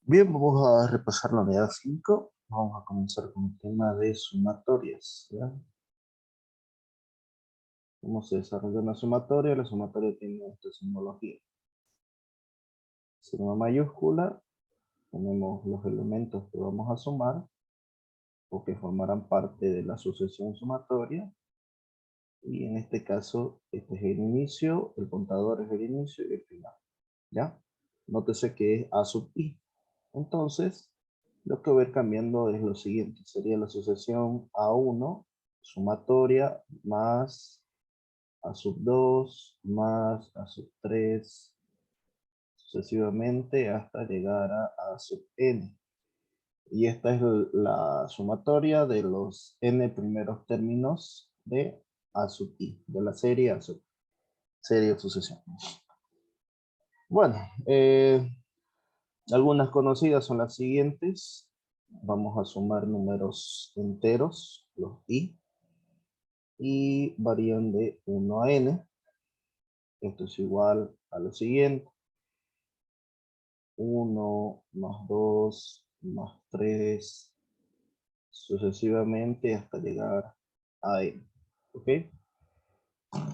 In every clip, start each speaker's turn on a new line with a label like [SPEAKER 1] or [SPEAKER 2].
[SPEAKER 1] Bien, vamos a repasar la unidad 5. Vamos a comenzar con el tema de sumatorias, ¿ya? ¿Cómo se desarrolla una sumatoria? La sumatoria tiene esta simbología. Sigma mayúscula, tenemos los elementos que vamos a sumar o que formarán parte de la sucesión sumatoria. Y en este caso, este es el inicio, el contador es el inicio y el final, ¿ya? Nótese que es A sub I. Entonces, lo que voy a ir cambiando es lo siguiente. Sería la sucesión A1, sumatoria, más A sub 2, más A sub 3, sucesivamente hasta llegar a sub n. Y esta es la sumatoria de los n primeros términos de A sub i, de la serie A sub, serie o sucesión. Bueno, algunas conocidas son las siguientes. Vamos a sumar números enteros, los i, y varían de 1 a n. Esto es igual a lo siguiente. 1 más 2 más 3, sucesivamente hasta llegar a n. ¿Ok?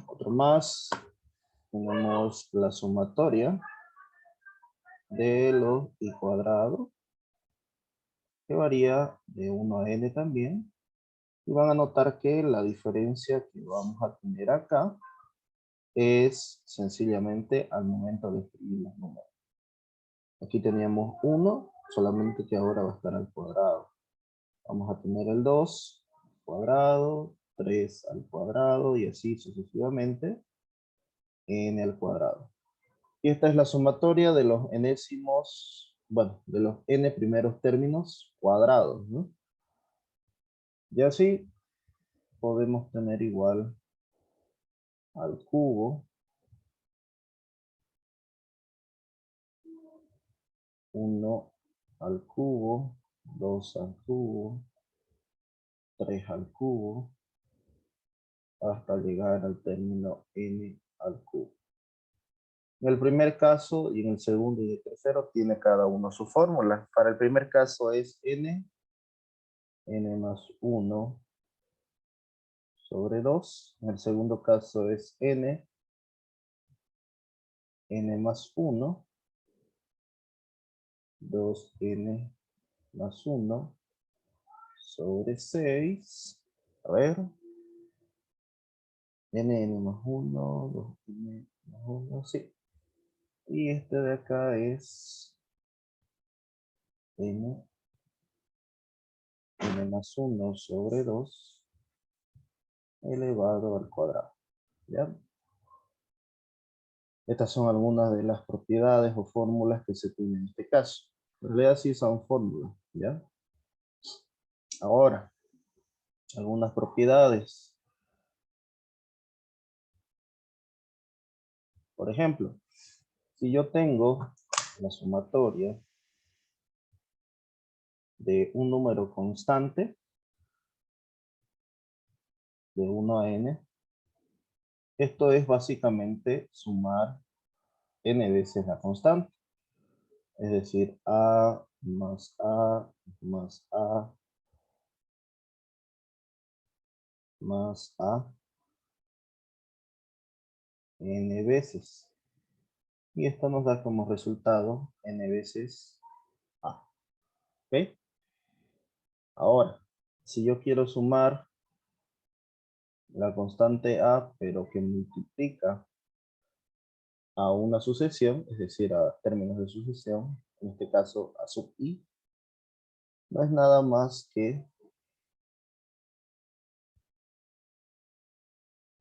[SPEAKER 1] Otro más. Tenemos la sumatoria de los i cuadrado, que varía de 1 a n también. Y van a notar que la diferencia que vamos a tener acá es sencillamente al momento de escribir los números. Aquí teníamos 1, solamente que ahora va a estar al cuadrado. Vamos a tener el 2 al cuadrado, 3 al cuadrado y así sucesivamente n al cuadrado. Y esta es la sumatoria de los enésimos, bueno, de los n primeros términos cuadrados, ¿no? Y así podemos tener igual al cubo, 1 al cubo, 2 al cubo, 3 al cubo, hasta llegar al término n al cubo. En el primer caso y en el segundo y el tercero tiene cada uno su fórmula. Para el primer caso es n más 1 sobre 2. En el segundo caso es n más 1, 2n más 1 sobre 6. A ver, n más 1, 2n más 1, sí. Y este de acá es n más 1 sobre 2 elevado al cuadrado. ¿Ya? Estas son algunas de las propiedades o fórmulas que se tienen en este caso. En realidad sí son fórmulas, ¿ya? Ahora, algunas propiedades. Por ejemplo, si yo tengo la sumatoria de un número constante de 1 a n, esto es básicamente sumar n veces la constante. Es decir, a más a más a más a n veces. Y esto nos da como resultado n veces a. ¿Ok? Ahora, si yo quiero sumar la constante a, pero que multiplica a una sucesión, es decir, a términos de sucesión, en este caso a sub i, no es nada más que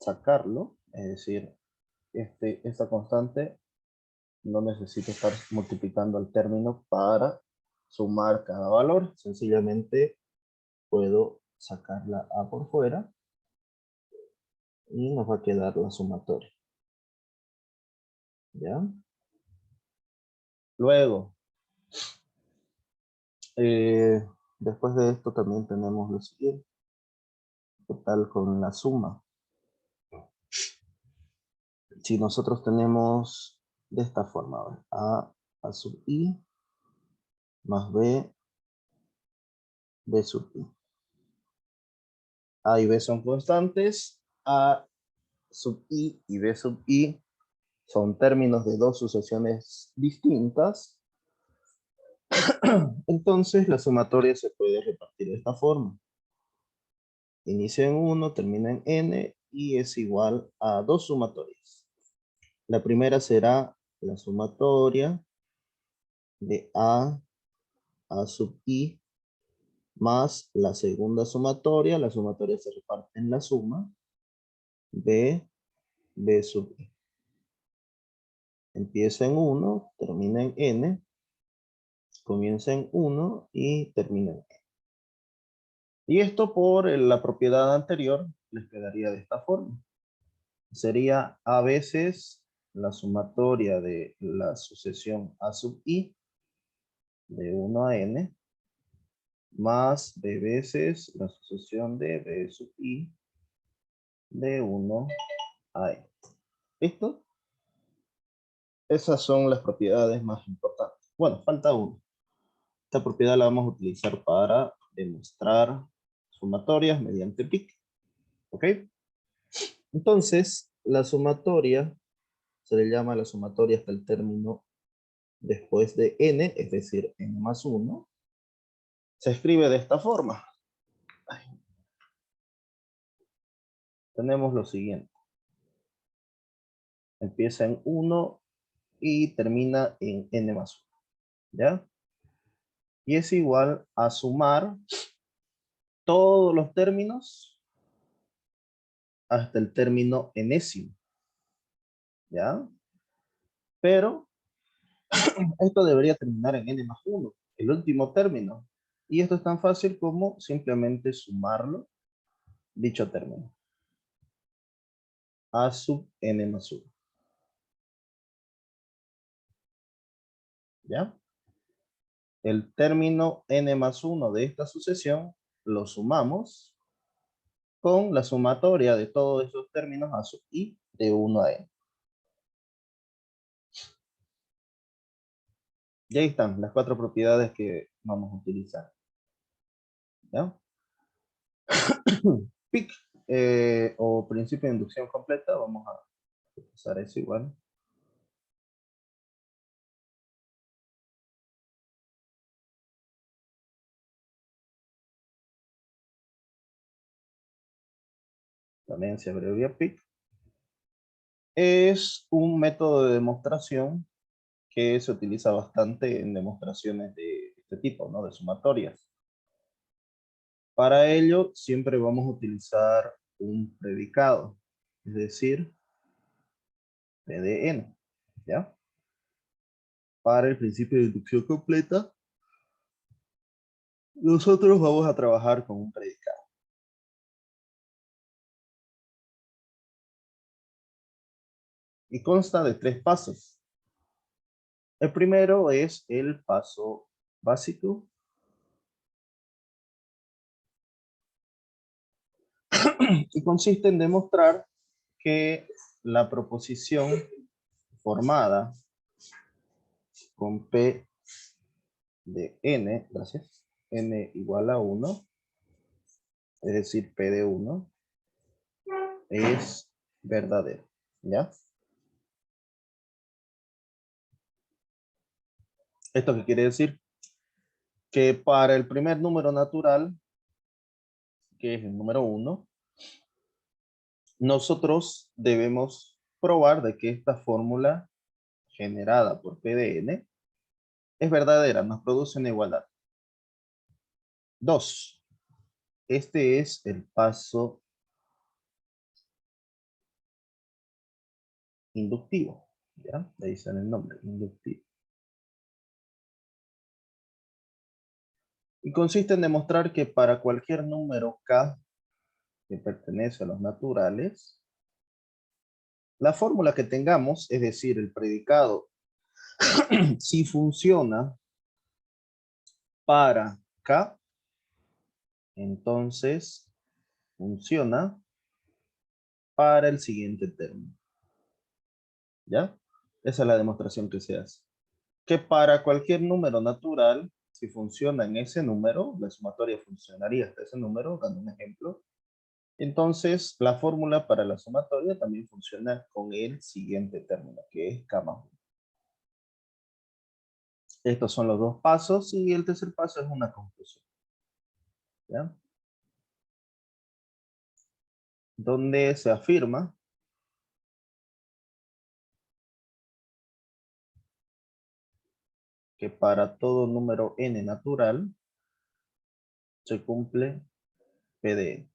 [SPEAKER 1] sacarlo, es decir, esta constante no necesito estar multiplicando el término para sumar cada valor, sencillamente puedo sacar la a por fuera y nos va a quedar la sumatoria. ¿Ya? Luego, después de esto también tenemos lo siguiente. ¿Qué tal con la suma? Si nosotros tenemos de esta forma, a sub i más B sub I. A y B son constantes. A sub I y B sub I son términos de dos sucesiones distintas. Entonces la sumatoria se puede repartir de esta forma. Inicia en 1, termina en n y es igual a dos sumatorias. La primera será la sumatoria de A sub I más la segunda sumatoria. La sumatoria se reparte en la suma B sub I. Empieza en 1, termina en n, comienza en 1 y termina en n. Y esto por la propiedad anterior les quedaría de esta forma. Sería a veces la sumatoria de la sucesión A sub I de 1 a n más b veces la sucesión de B sub I de 1 a n. ¿Listo? Esas son las propiedades más importantes. Bueno, falta una. Esta propiedad la vamos a utilizar para demostrar sumatorias mediante PIC. ¿Ok? Entonces, la sumatoria se le llama la sumatoria hasta el término después de n, es decir, n más 1. Se escribe de esta forma. Tenemos lo siguiente. Empieza en 1 y termina en n más 1. ¿Ya? Y es igual a sumar todos los términos hasta el término enésimo. ¿Ya? Pero esto debería terminar en n más 1, el último término. Y esto es tan fácil como simplemente sumarlo, dicho término. A sub n más 1. ¿Ya? El término n más 1 de esta sucesión lo sumamos con la sumatoria de todos esos términos a sub i de 1 a n. Y ahí están las cuatro propiedades que vamos a utilizar. ¿Ya? PIC o principio de inducción completa, vamos a usar eso igual. También se abrevia PIC. Es un método de demostración que se utiliza bastante en demostraciones de este tipo, ¿no? De sumatorias. Para ello, siempre vamos a utilizar un predicado, es decir, PDN, ¿ya? Para el principio de inducción completa, nosotros vamos a trabajar con un predicado. Y consta de 3 pasos. El primero es el paso básico. Y consiste en demostrar que la proposición formada con P de n, gracias, n igual a 1, es decir, P de 1, es verdadero, ¿ya? ¿Esto qué quiere decir? Que para el primer número natural, que es el número 1, nosotros debemos probar de que esta fórmula generada por P de n es verdadera, nos produce una igualdad. 2. Este es el paso inductivo, ¿ya? Le dicen el nombre, inductivo. Y consiste en demostrar que para cualquier número k que pertenece a los naturales, la fórmula que tengamos, es decir, el predicado, si funciona para k, entonces funciona para el siguiente término. ¿Ya? Esa es la demostración que se hace. Que para cualquier número natural, si funciona en ese número, la sumatoria funcionaría hasta ese número, dando un ejemplo. Entonces, la fórmula para la sumatoria también funciona con el siguiente término, que es K más 1. Estos son los dos pasos y el tercer paso es una conclusión. ¿Ya? Donde se afirma que para todo número n natural se cumple P de n.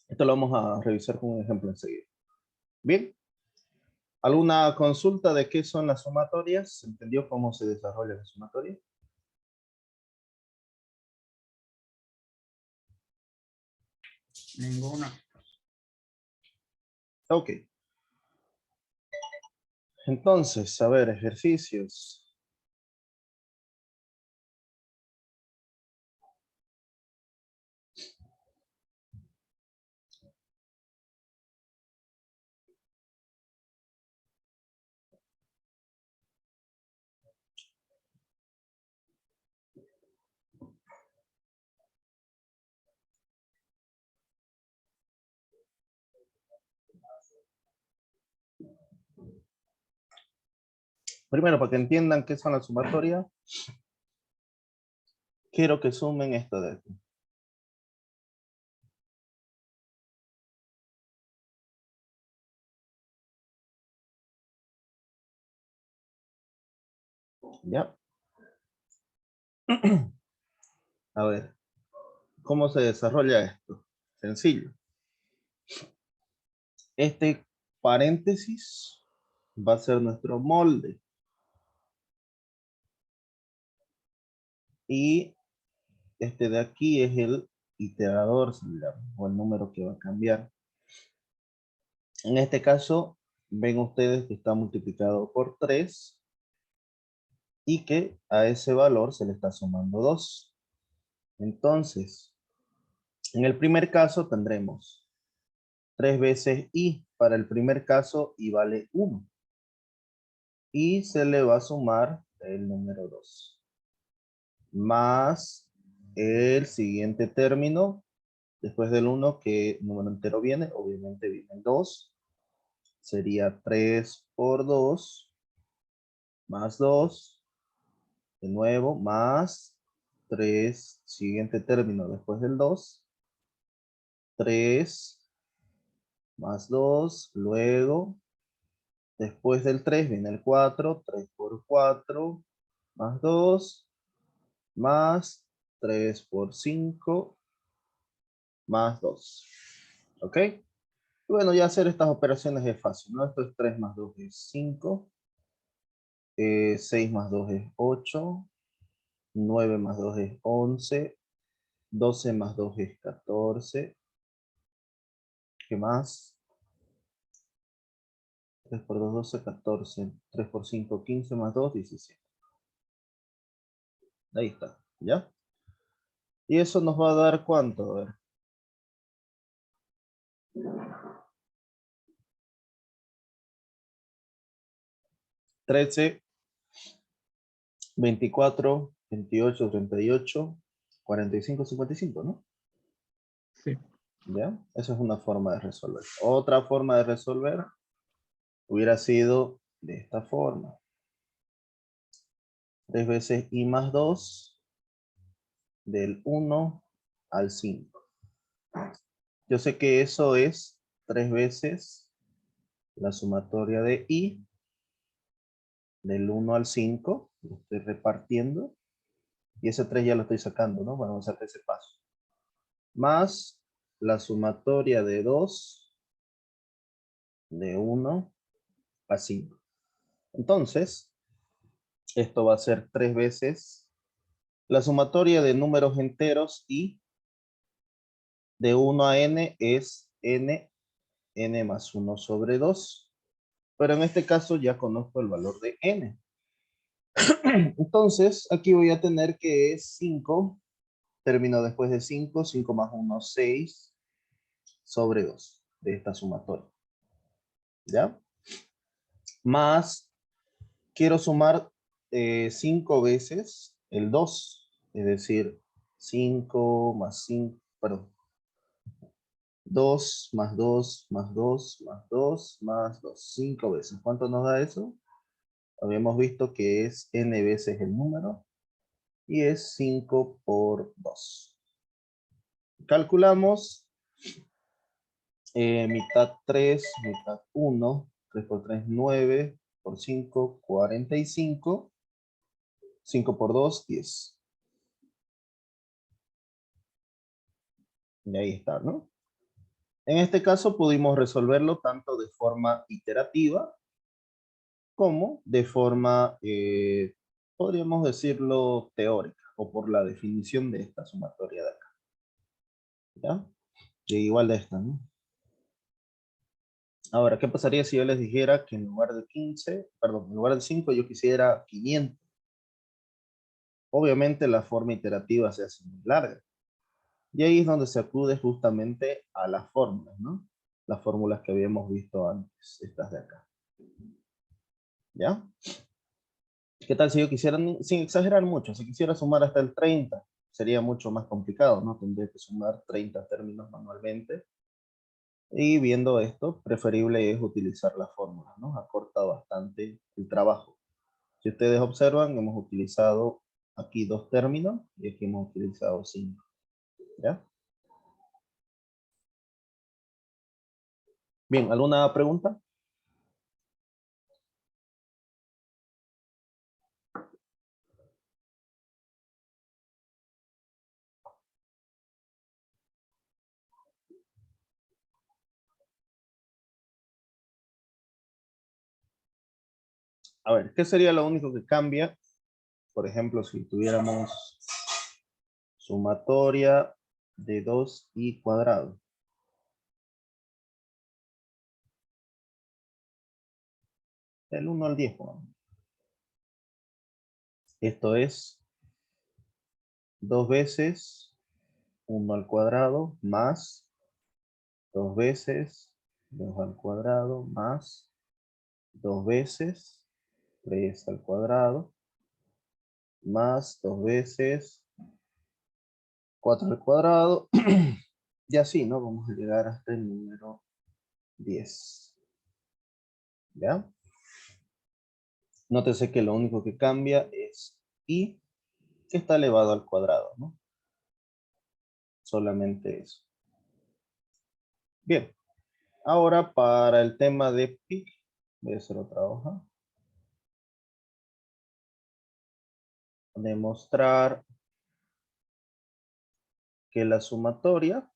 [SPEAKER 1] Esto lo vamos a revisar con un ejemplo enseguida. Bien. ¿Alguna consulta de qué son las sumatorias? ¿Se entendió cómo se desarrolla la sumatoria?
[SPEAKER 2] Ninguna.
[SPEAKER 1] Ok. Entonces, a ver, ejercicios. Primero, para que entiendan qué son las sumatorias, quiero que sumen esto de aquí. ¿Ya? A ver, ¿cómo se desarrolla esto? Sencillo. Este paréntesis va a ser nuestro molde. Y este de aquí es el iterador, o el número que va a cambiar. En este caso, ven ustedes que está multiplicado por 3 y que a ese valor se le está sumando 2. Entonces, en el primer caso tendremos 3 veces i. Para el primer caso, i vale 1. Y se le va a sumar el número 2. Más el siguiente término, después del 1, ¿qué número entero viene? Obviamente viene el 2. Sería 3 por 2, más 2, de nuevo, más 3, siguiente término después del 2, 3, más 2, luego, después del 3 viene el 4, 3 por 4, más 2, más 3 por 5, más 2. ¿Ok? Y bueno, ya hacer estas operaciones es fácil, ¿no? Esto es 3 más 2 es 5, 6 más 2 es 8, 9 más 2 es 11, 12 más 2 es 14. ¿Qué más? 3 por 2, 12, 14. 3 por 5, 15 más 2, 17. Ahí está, ¿ya? Y eso nos va a dar ¿cuánto? A ver. 13, 24, 28, 38, 45, 55, ¿no?
[SPEAKER 2] Sí.
[SPEAKER 1] ¿Ya? Esa es una forma de resolver. Otra forma de resolver hubiera sido de esta forma. 3 veces i más 2 del 1 al 5. Yo sé que eso es 3 veces la sumatoria de i del 1 al 5. Lo estoy repartiendo. Y ese 3 ya lo estoy sacando, ¿no? Vamos a hacer ese paso. Más la sumatoria de 2 de 1 a 5. Entonces, esto va a ser 3 veces la sumatoria de números enteros y de 1 a n es n más 1 sobre 2. Pero en este caso ya conozco el valor de n. Entonces, aquí voy a tener que es 5 término después de 5, 5 más 1, 6 sobre 2 de esta sumatoria. ¿Ya? Más, quiero sumar 5 veces el 2, es decir, 5 más 5, perdón, 2 más 2 más 2 más 2 más 2, 5 veces. ¿Cuánto nos da eso? Habíamos visto que es n veces el número y es 5 por 2. Calculamos mitad 3, mitad 1, 3 por 3, 9, por 5, 45, 5 por 2, 10. Y ahí está, ¿no? En este caso pudimos resolverlo tanto de forma iterativa como de forma, podríamos decirlo, teórica, o por la definición de esta sumatoria de acá. ¿Ya? Y igual de esta, ¿no? Ahora, ¿qué pasaría si yo les dijera que en lugar de 15, perdón, en lugar de 5 yo quisiera 500? Obviamente la forma iterativa se hace muy larga. Y ahí es donde se acude justamente a las fórmulas, ¿no? Las fórmulas que habíamos visto antes, estas de acá. ¿Ya? ¿Qué tal si yo quisiera, sin exagerar mucho, si quisiera sumar hasta el 30? Sería mucho más complicado, ¿no? Tendría que sumar 30 términos manualmente. Y viendo esto, preferible es utilizar la fórmula, ¿no? Acorta bastante el trabajo. Si ustedes observan, hemos utilizado aquí 2 términos y aquí hemos utilizado 5. ¿Ya? Bien, ¿alguna pregunta? A ver, ¿qué sería lo único que cambia? Por ejemplo, si tuviéramos sumatoria de 2i cuadrado. Del 1 al 10. Bueno. Esto es 2 veces 1 al cuadrado más 2 veces 2 al cuadrado más 2 veces 3 al cuadrado más 2 veces 4 al cuadrado. Y así, ¿no? Vamos a llegar hasta el número 10. ¿Ya? Nótese que lo único que cambia es i, que está elevado al cuadrado, ¿no? Solamente eso. Bien. Ahora para el tema de pi, voy a hacer otra hoja. Demostrar que la sumatoria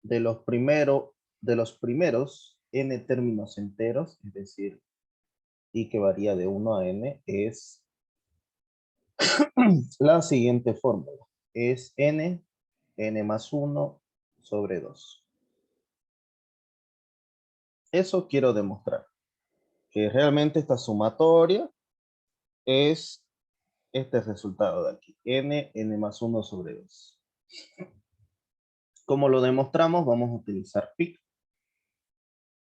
[SPEAKER 1] de los primeros n términos enteros, es decir, y que varía de 1 a n, es la siguiente fórmula. Es n más 1 sobre 2. Eso quiero demostrar. Que realmente esta sumatoria es este resultado de aquí. n más 1 sobre 2. Como lo demostramos, vamos a utilizar pi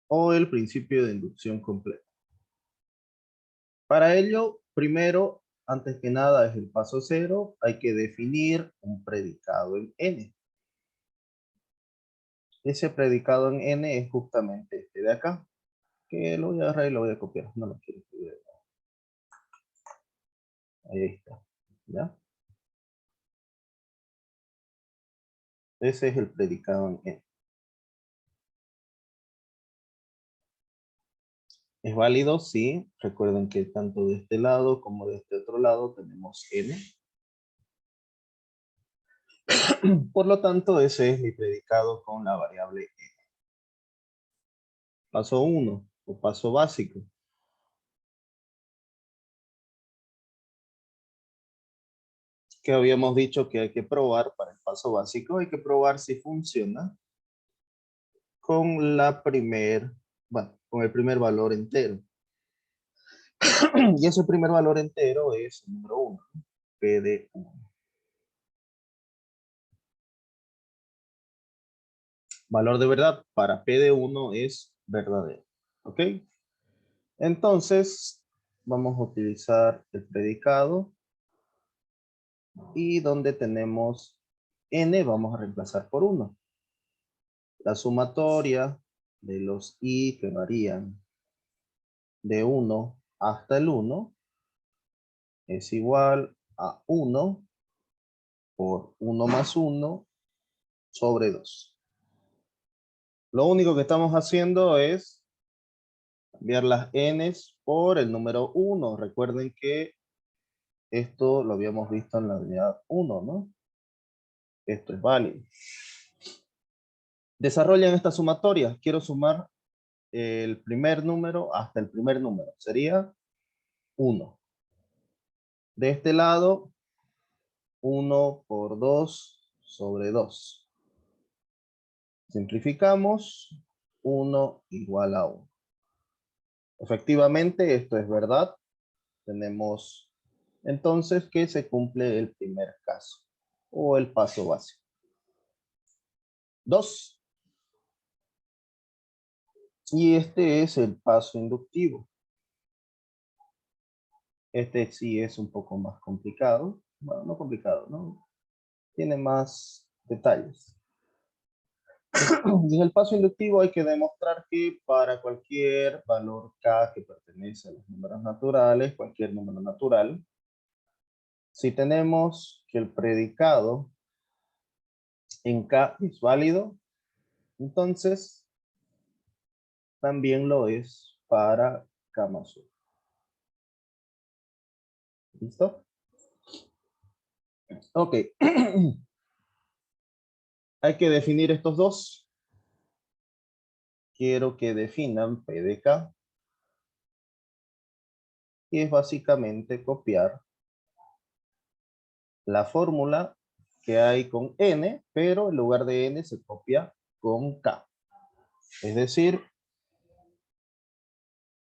[SPEAKER 1] o el principio de inducción completa. Para ello, primero, antes que nada, es el paso cero, hay que definir un predicado en n. Ese predicado en n es justamente este de acá, que lo voy a agarrar y lo voy a copiar. No lo quiero escribir. Ahí está. ¿Ya? Ese es el predicado en n. ¿Es válido? Sí. Recuerden que tanto de este lado como de este otro lado tenemos n. Por lo tanto, ese es mi predicado con la variable n. Paso 1 o paso básico. Que habíamos dicho que hay que probar para el paso básico. Hay que probar si funciona con con el primer valor entero. Y ese primer valor entero es el número 1, P de 1. valor de verdad para P de 1 es verdadero. ¿Ok? Entonces, vamos a utilizar el predicado. Y donde tenemos n, vamos a reemplazar por 1. La sumatoria de los i que varían de 1 hasta el 1 es igual a 1 por 1 más 1 sobre 2. Lo único que estamos haciendo es cambiar las n's por el número 1. Recuerden que esto lo habíamos visto en la unidad 1, ¿no? Esto es válido. Desarrollan esta sumatoria. Quiero sumar el primer número hasta el primer número. Sería 1. De este lado, 1 por 2 sobre 2. Simplificamos, 1 igual a 1. Efectivamente, esto es verdad. Tenemos entonces que se cumple el primer caso o el paso básico. 2. Y este es el paso inductivo. Este sí es un poco más complicado. Bueno, no complicado, ¿no? Tiene más detalles. En el paso inductivo hay que demostrar que para cualquier valor k que pertenece a los números naturales, cualquier número natural, si tenemos que el predicado en k es válido, entonces también lo es para k más 1. ¿Listo? Ok. Hay que definir estos dos. Quiero que definan P de K. Y es básicamente copiar la fórmula que hay con n, pero en lugar de n se copia con k. Es decir,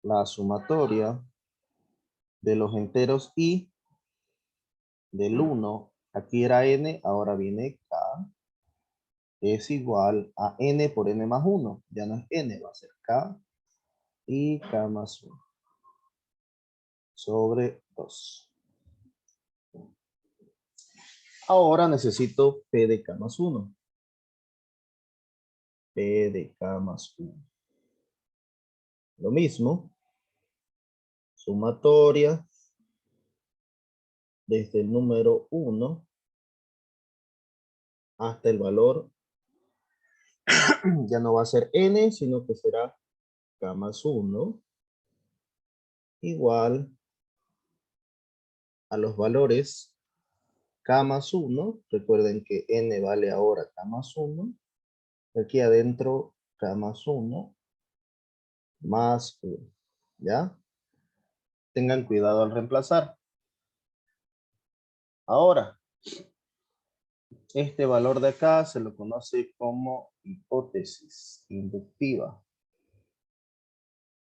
[SPEAKER 1] la sumatoria de los enteros i del 1, aquí era n, ahora viene k, es igual a n por n más 1. Ya no es n, va a ser k y k más 1 sobre 2. Ahora necesito p de k más 1. P de k más 1. Lo mismo, sumatoria desde el número 1 hasta el valor, ya no va a ser n, sino que será k más 1 igual a los valores k más 1. Recuerden que n vale ahora k más 1. Aquí adentro k más 1 más 1. ¿Ya? Tengan cuidado al reemplazar. Ahora, este valor de acá se lo conoce como hipótesis inductiva.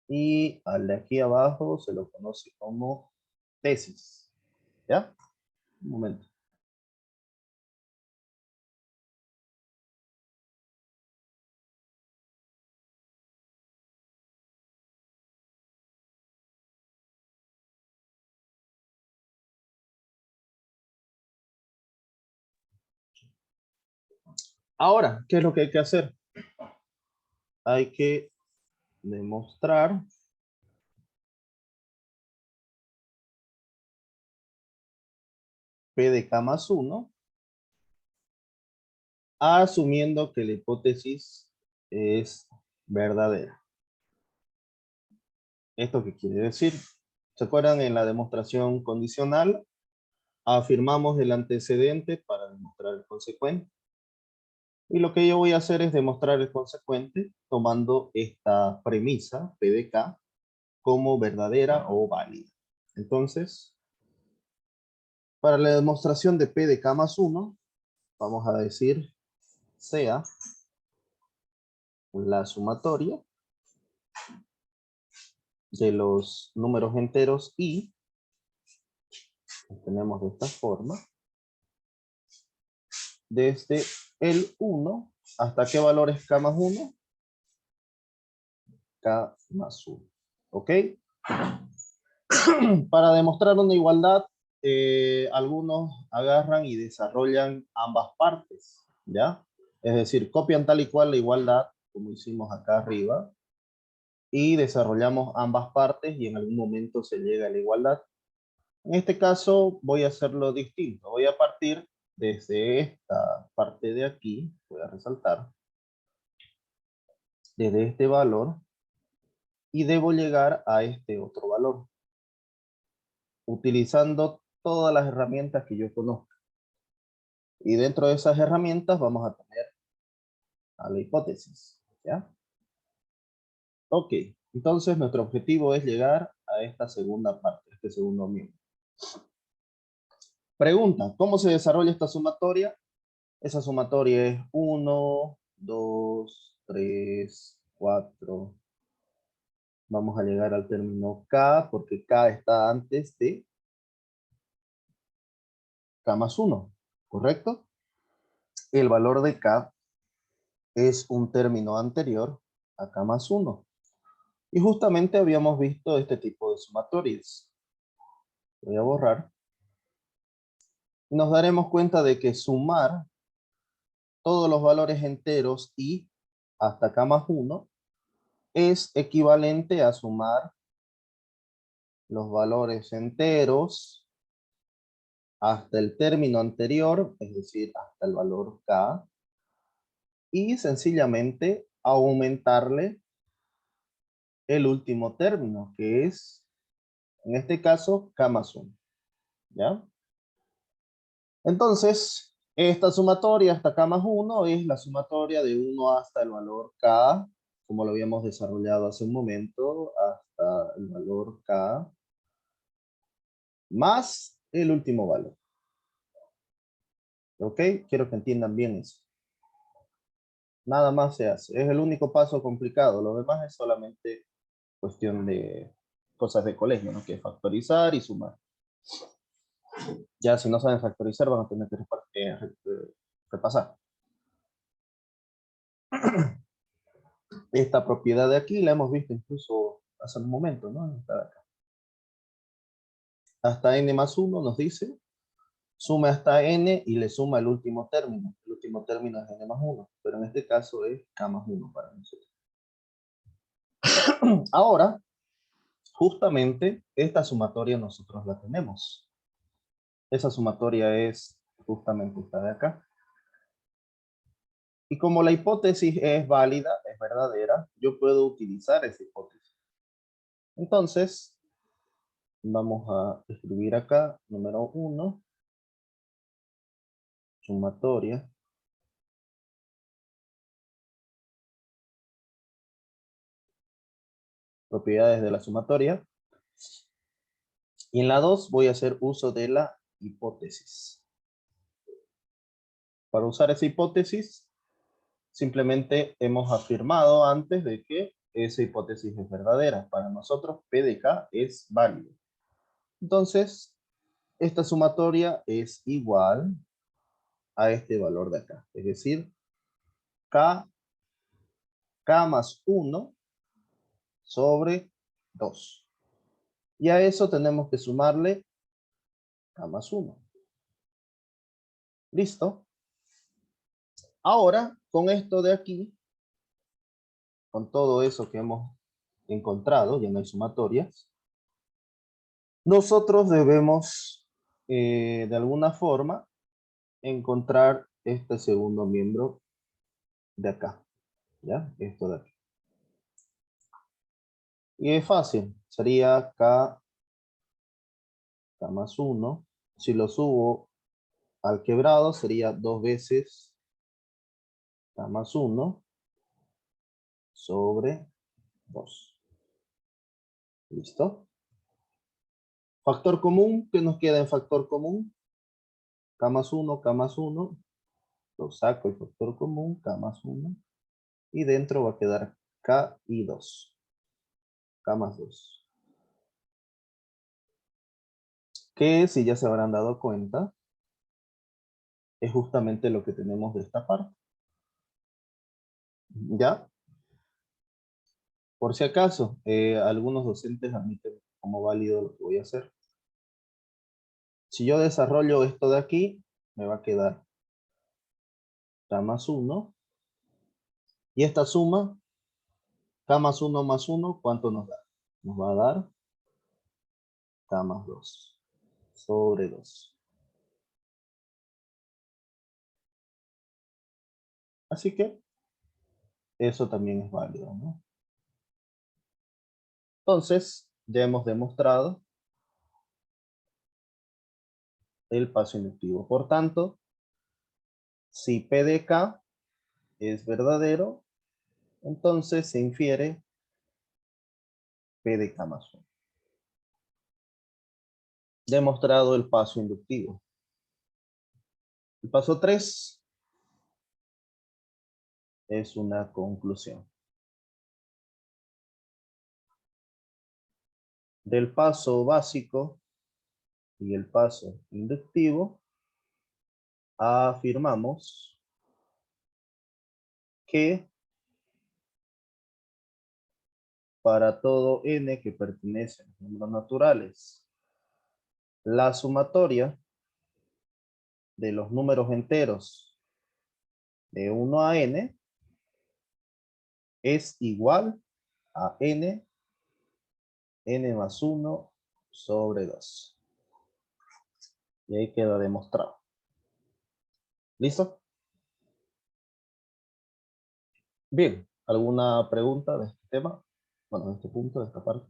[SPEAKER 1] Y al de aquí abajo se lo conoce como tesis. ¿Ya? Un momento. Ahora, ¿qué es lo que hay que hacer? Hay que demostrar P de K más 1, asumiendo que la hipótesis es verdadera. ¿Esto qué quiere decir? ¿Se acuerdan en la demostración condicional? Afirmamos el antecedente para demostrar el consecuente. Y lo que yo voy a hacer es demostrar el consecuente tomando esta premisa, P de K, como verdadera o válida. Entonces, para la demostración de P de K más 1, vamos a decir sea la sumatoria de los números enteros i, que tenemos de esta forma, desde el 1 ¿Hasta qué valor es K más 1? K más 1. ¿Ok? Para demostrar una igualdad, algunos agarran y desarrollan ambas partes, ¿ya? Es decir, copian tal y cual la igualdad, como hicimos acá arriba, y desarrollamos ambas partes y en algún momento se llega a la igualdad. En este caso voy a hacerlo distinto. Voy a partir desde esta parte de aquí, voy a resaltar, desde este valor, y debo llegar a este otro valor, utilizando todas las herramientas que yo conozco. Y dentro de esas herramientas vamos a tener a la hipótesis, ¿ya? Ok, entonces nuestro objetivo es llegar a esta segunda parte, este segundo miembro. Pregunta, ¿cómo se desarrolla esta sumatoria? Esa sumatoria es 1, 2, 3, 4. Vamos a llegar al término K, porque K está antes de K más 1, ¿correcto? El valor de K es un término anterior a K más 1. Y justamente habíamos visto este tipo de sumatorias. Voy a borrar. Y nos daremos cuenta de que sumar todos los valores enteros y hasta K más 1 es equivalente a sumar los valores enteros hasta el término anterior, es decir, hasta el valor K, y sencillamente aumentarle el último término, que es, en este caso, K más 1. ¿Ya? Entonces, esta sumatoria hasta K más 1 es la sumatoria de 1 hasta el valor K, como lo habíamos desarrollado hace un momento, hasta el valor K, más el último valor. ¿Ok? Quiero que entiendan bien eso. Nada más se hace. Es el único paso complicado. Lo demás es solamente cuestión de cosas de colegio, ¿no? Que es factorizar y sumar. Ya si no saben factorizar van a tener que repasar. Esta propiedad de aquí la hemos visto incluso hace un momento, ¿no? Esta de acá. Hasta n más 1 nos dice, sume hasta n y le suma el último término. El último término es n más 1, pero en este caso es k más 1 para nosotros. Ahora, justamente esta sumatoria nosotros la tenemos. Esa sumatoria es justamente esta de acá. Y como la hipótesis es válida, es verdadera, yo puedo utilizar esa hipótesis. Entonces, vamos a escribir acá, número 1, sumatoria. Propiedades de la sumatoria. Y en la 2 voy a hacer uso de la hipótesis. Para usar esa hipótesis, simplemente hemos afirmado antes de que esa hipótesis es verdadera. Para nosotros, P de K es válido. Entonces, esta sumatoria es igual a este valor de acá. Es decir, K más 1 sobre 2. Y a eso tenemos que sumarle K más 1. ¿Listo? Ahora, con esto de aquí, con todo eso que hemos encontrado, ya no hay sumatorias, nosotros debemos, de alguna forma, encontrar este segundo miembro de acá, ¿ya? Esto de aquí. Y es fácil, sería K más 1. Si lo subo al quebrado, sería 2 veces K más 1 sobre 2. ¿Listo? Factor común, ¿qué nos queda en factor común? K más 1, K más 1. Lo saco el factor común, K más 1. Y dentro va a quedar K y 2. K más 2. Que si ya se habrán dado cuenta, es justamente lo que tenemos de esta parte. ¿Ya? Por si acaso, algunos docentes admiten como válido lo que voy a hacer. Si yo desarrollo esto de aquí, me va a quedar K más 1. Y esta suma, K más 1 más 1, ¿cuánto nos da? Nos va a dar K más 2 sobre 2. Así que eso también es válido, ¿no? Entonces, ya hemos demostrado el paso inductivo. Por tanto, si P de K es verdadero, entonces se infiere P de K más 1. Demostrado el paso inductivo. El paso 3 es una conclusión. Del paso básico y el paso inductivo, afirmamos que para todo n que pertenece a los números naturales, la sumatoria de los números enteros de 1 a n es igual a n más 1 sobre 2. Y ahí queda demostrado. ¿Listo? Bien, ¿alguna pregunta de este tema? Bueno, de este punto, de esta parte.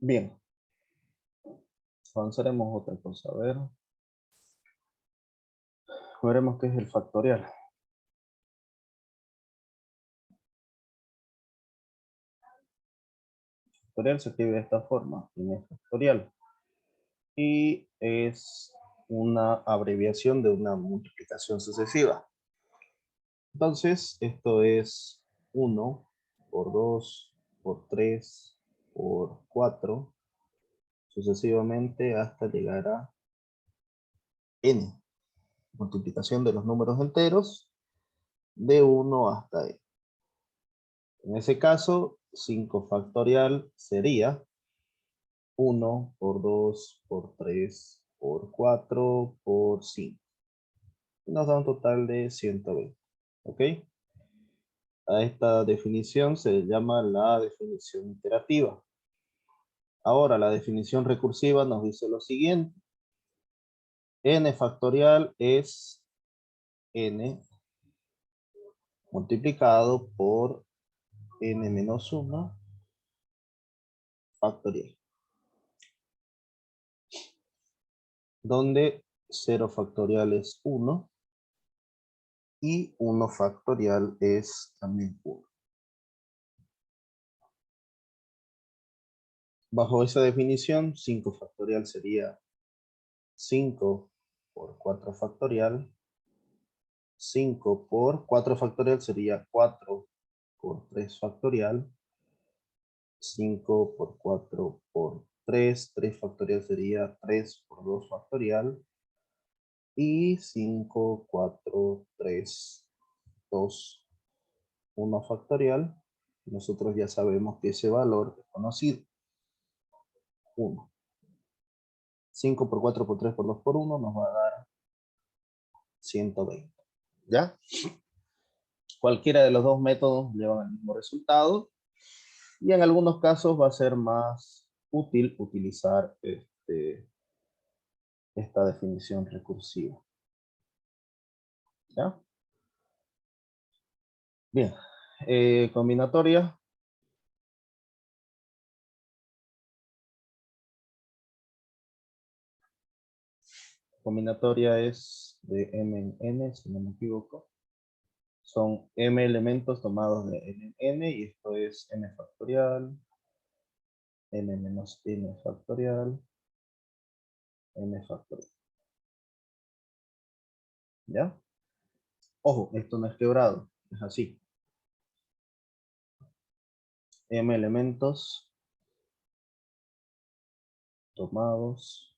[SPEAKER 1] Bien, avanzaremos otra cosa. A ver, veremos qué es el factorial. El factorial se escribe de esta forma, primer factorial. Y es una abreviación de una multiplicación sucesiva. Entonces, esto es 1 por 2 por 3 por 4, sucesivamente hasta llegar a n. Multiplicación de los números enteros de 1 hasta n. En ese caso, 5 factorial sería 1 por 2 por 3 por 4 por 5. Y nos da un total de 120. ¿Ok? A esta definición se llama la definición iterativa. Ahora, la definición recursiva nos dice lo siguiente. N factorial es n multiplicado por n menos 1 factorial. Donde 0 factorial es 1 y 1 factorial es también 1. Bajo esa definición, 5 factorial sería 5 por 4 factorial. 5 por 4 factorial sería 4 por 3 factorial. 5 por 4 por 3. 3 factorial sería 3 por 2 factorial. Y 5, 4, 3, 2, 1 factorial. Nosotros ya sabemos que ese valor es conocido. 1. 5 por 4 por 3 por 2 por 1 nos va a dar 120. ¿Ya? Cualquiera de los dos métodos llevan el mismo resultado. Y en algunos casos va a ser más útil utilizar esta definición recursiva. ¿Ya? Bien. Combinatoria. Combinatoria es de m en n, si no me equivoco. Son m elementos tomados de n en n, y esto es n factorial, n menos n factorial, n factorial. ¿Ya? Ojo, esto no es quebrado, es así. M elementos tomados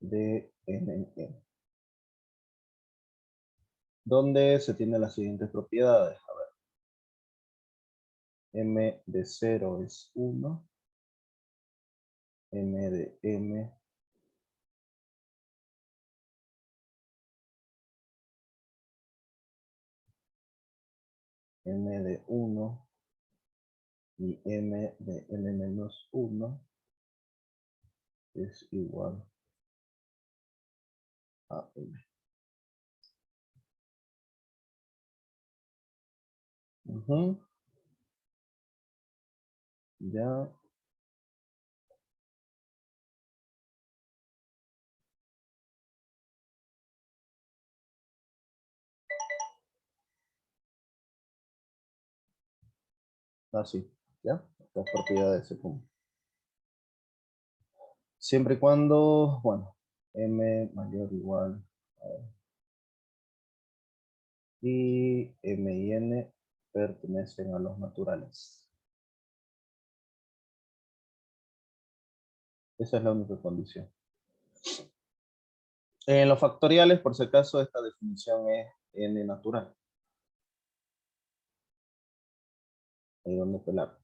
[SPEAKER 1] de n en n. Donde se tienen las siguientes propiedades. A ver. M de 0 es 1. M de m m de 1 y m de n menos 1 es igual a m. Ya. Así. ¿Ya? Las propiedades se cumplen. Siempre y cuando, bueno, m mayor o igual a y m y n pertenecen a los naturales. Esa es la única condición. En los factoriales, por si acaso, esta definición es n natural. Ahí donde pelar.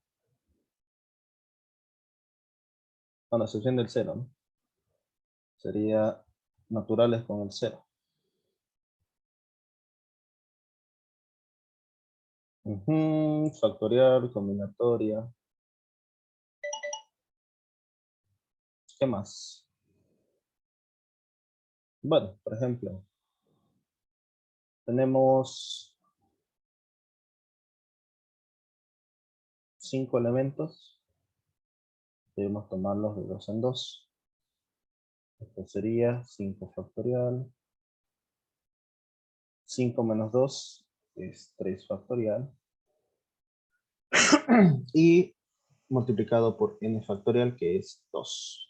[SPEAKER 1] Con la excepción del 0, ¿no? Sería naturales con el 0. Factorial, combinatoria. ¿Qué más? Bueno, por ejemplo, tenemos 5 elementos. Debemos tomarlos de 2 en 2. Esto sería 5 factorial. 5 menos 2 es 3 factorial. Y multiplicado por n factorial, que es 2.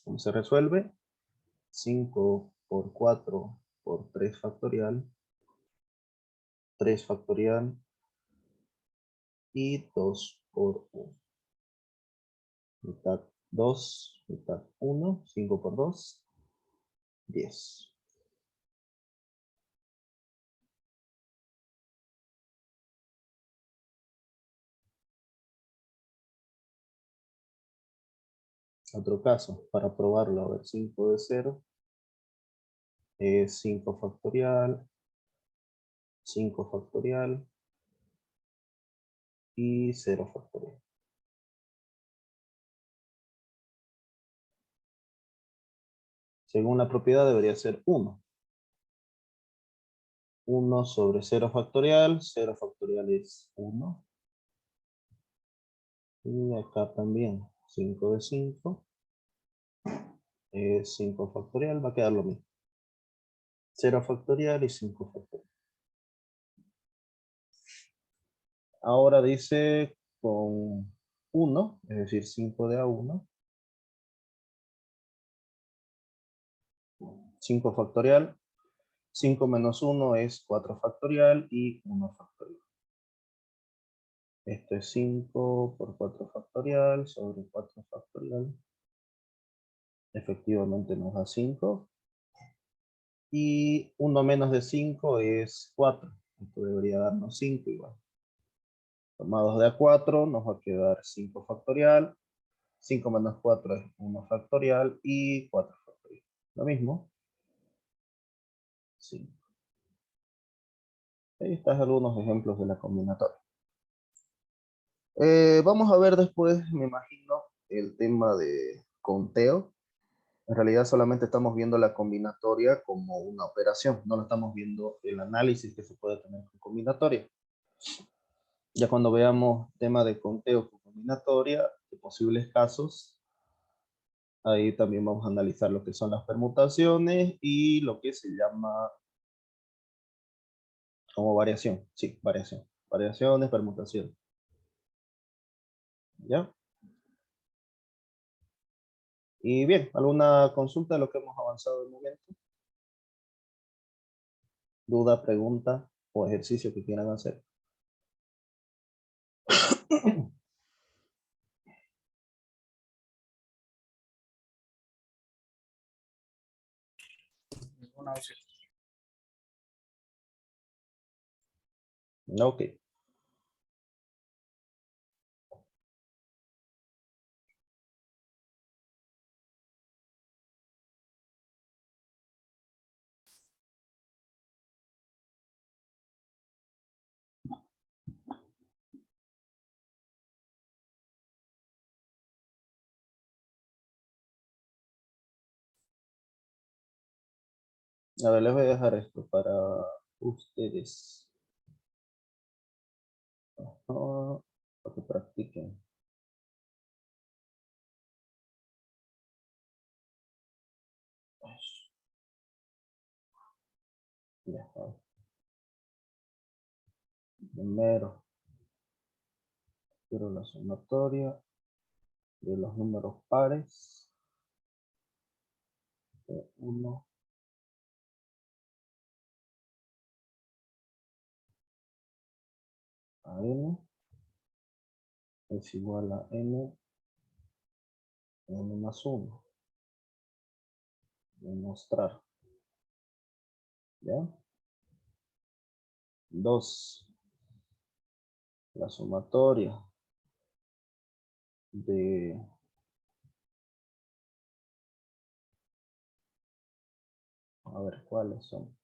[SPEAKER 1] ¿Cómo se resuelve? 5 por 4 por 3 factorial. 3 factorial. Y 2 por 1. Mitad 2, mitad 1. 5 por 2. 10. Otro caso, para probarlo, a ver, 5 de 0 es 5 factorial, 5 factorial y 0 factorial. Según la propiedad debería ser 1. 1 sobre 0 factorial, 0 factorial es 1. Y acá también, 5 de 5 es 5 factorial, va a quedar lo mismo. 0 factorial y 5 factorial. Ahora dice con 1, es decir, 5 de A1. 5 factorial. 5 menos 1 es 4 factorial y 1 factorial. Esto es 5 por 4 factorial sobre 4 factorial. Efectivamente nos da 5. Y 1 menos de 5 es 4. Esto debería darnos 5 igual. Tomados de a 4 nos va a quedar 5 factorial. 5 menos 4 es 1 factorial y 4 factorial. Lo mismo. 5. Ahí están algunos ejemplos de la combinatoria. Vamos a ver después, me imagino, el tema de conteo. En realidad solamente estamos viendo la combinatoria como una operación, no lo estamos viendo el análisis que se puede tener con combinatoria. Ya cuando veamos tema de conteo con combinatoria, de posibles casos, ahí también vamos a analizar lo que son las permutaciones y lo que se llama como variación. Sí, variación. Variaciones, permutaciones. ¿Ya? Y bien, ¿alguna consulta de lo que hemos avanzado de momento? ¿Duda, pregunta o ejercicio que quieran hacer?
[SPEAKER 2] Ninguna opción.
[SPEAKER 1] Ok. A ver, les voy a dejar esto para ustedes. Para que practiquen. Ya, a ver. Primero, quiero la sumatoria de los números pares de 1 a n es igual a n más 1. Demostrar. ¿Ya? 2. La sumatoria de a ver cuáles son.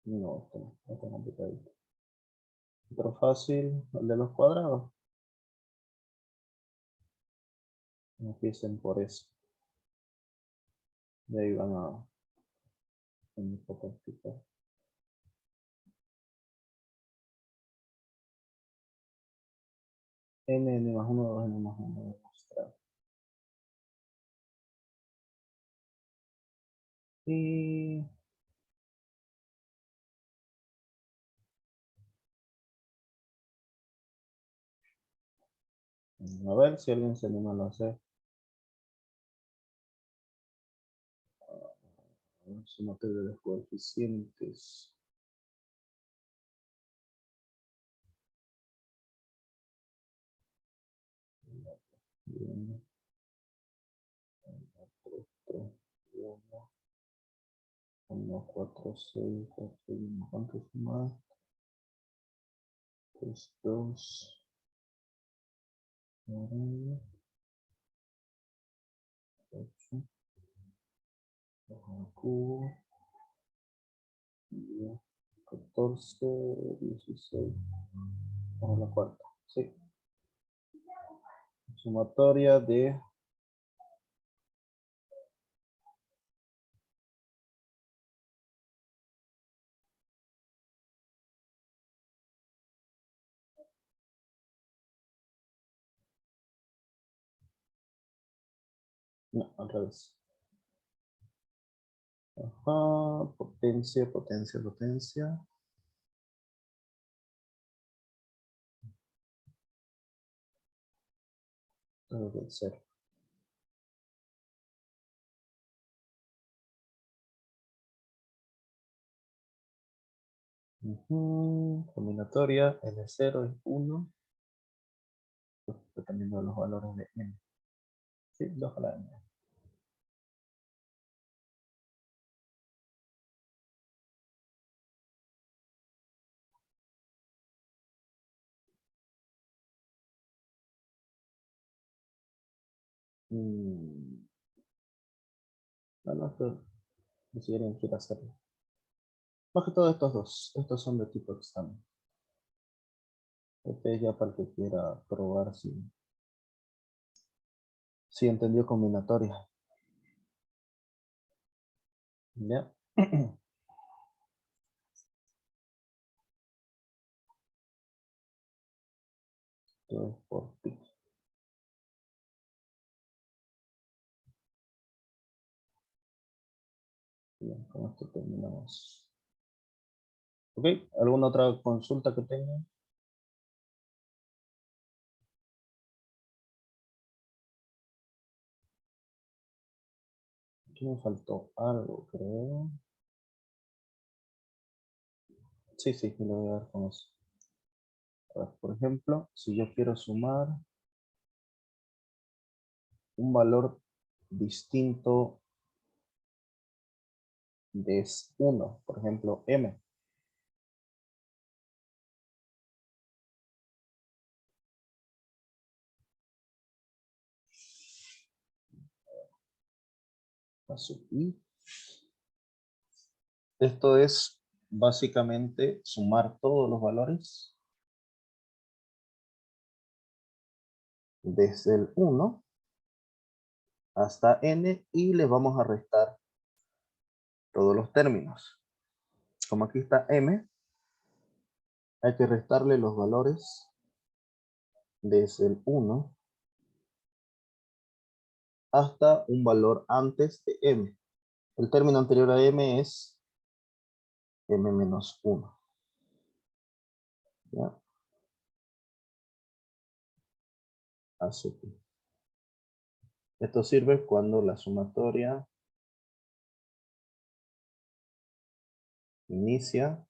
[SPEAKER 1] No, esto complicadito. Pero fácil, el de los cuadrados. Empiecen por eso. De ahí van a practicar. N más 1, 2 n más 1 demostrar. Y a ver si alguien se anima a hacer. Sumatoria de los coeficientes. Bien. 3, 3, 1, 1, 4, 6, 4, 1. ¿Cuánto suma? 3, 2, 9, 8, 2 al cubo, 10, 14, 16. Vamos a la cuarta. Sí. Sumatoria de No, al revés. Ajá, potencia, potencia, potencia. Todo de cero. Combinatoria, N0 es 1. Dependiendo de los valores de N. Sí, 2 a la N. Bueno, esto ni siquiera quiero hacerlo. Más que todo estos dos. Estos son de tipo examen. Este es ya para el que quiera probar si entendió combinatoria. ¿Ya? Todo es por pi. Bien, con esto terminamos. ¿Ok? ¿Alguna otra consulta que tengan? Aquí me faltó algo, creo. Sí, sí, me lo voy a dar con eso. A ver, por ejemplo, si yo quiero sumar un valor distinto de 1, por ejemplo, m. A sub i. Esto es básicamente sumar todos los valores desde el 1 hasta n y les vamos a restar todos los términos. Como aquí está m, hay que restarle los valores desde el 1 hasta un valor antes de m. El término anterior a m es m menos 1. ¿Ya? A sub i. Esto sirve cuando la sumatoria inicia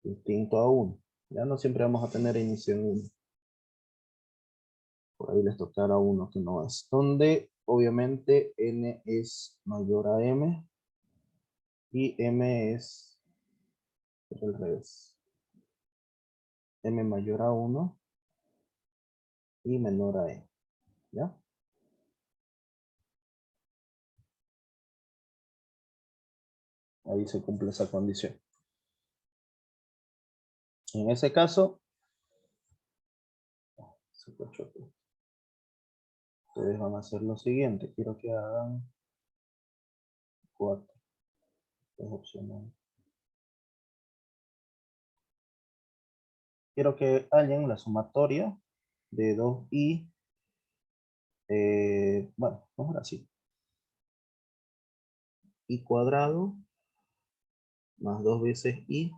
[SPEAKER 1] distinto a 1. Ya no siempre vamos a tener inicio en 1. Por ahí les tocará uno que no es. Donde obviamente n es mayor a m y m es al revés. M mayor a 1 y menor a n. ¿Ya? Ahí se cumple esa condición. En ese caso, ustedes van a hacer lo siguiente. Quiero que hagan 4. Es opcional. Quiero que hallen la sumatoria de 2i. Bueno, vamos así. I cuadrado más 2 veces i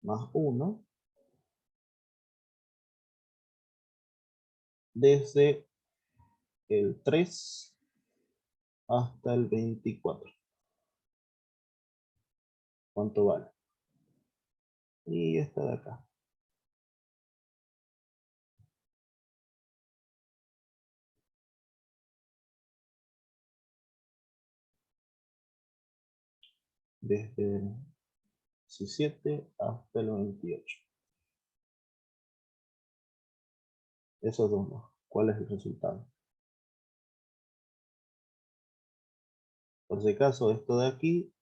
[SPEAKER 1] más 1 desde el 3 hasta el 24. ¿Cuánto vale? Y esta de acá. Desde el 17 hasta el 28. Esos dos no. ¿Cuál es el resultado? Por si acaso, esto de aquí,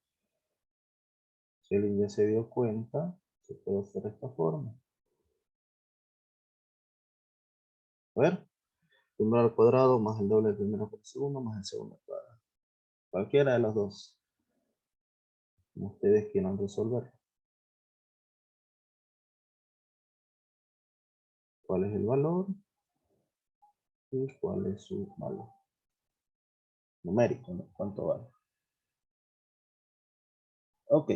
[SPEAKER 1] si alguien ya se dio cuenta, se puede hacer de esta forma. A ver, primero al cuadrado más el doble del primero por el segundo más el segundo al cuadrado. Cualquiera de los dos. Como ustedes quieran resolver. ¿Cuál es el valor? Y cuál es su valor. numérico, ¿no? ¿Cuánto vale? Ok,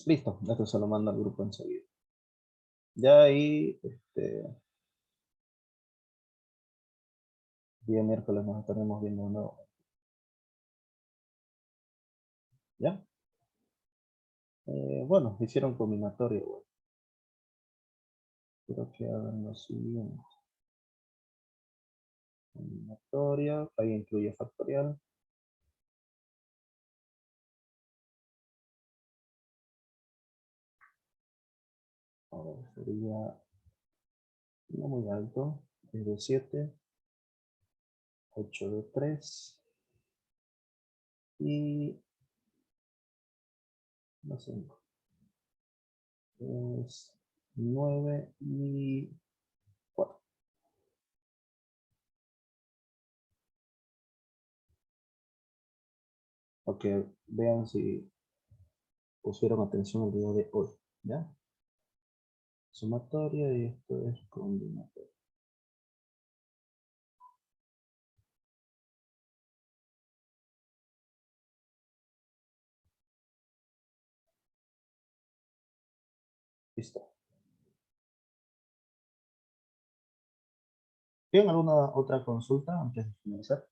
[SPEAKER 1] listo. Esto se lo mando al grupo enseguida. Ya ahí, día miércoles nos estaremos viendo de nuevo. ¿Ya? Bueno, hicieron combinatoria, bueno. Quiero que hagan lo siguiente. Combinatoria, ahí incluye factorial. Ahora sería no muy alto, es de 7, 8 de 3 y no sé, es 9 y 4. Ok, vean si pusieron atención el día de hoy, ¿ya? Sumatoria y esto es combinatoria. Listo. ¿Tienen alguna otra consulta antes de finalizar?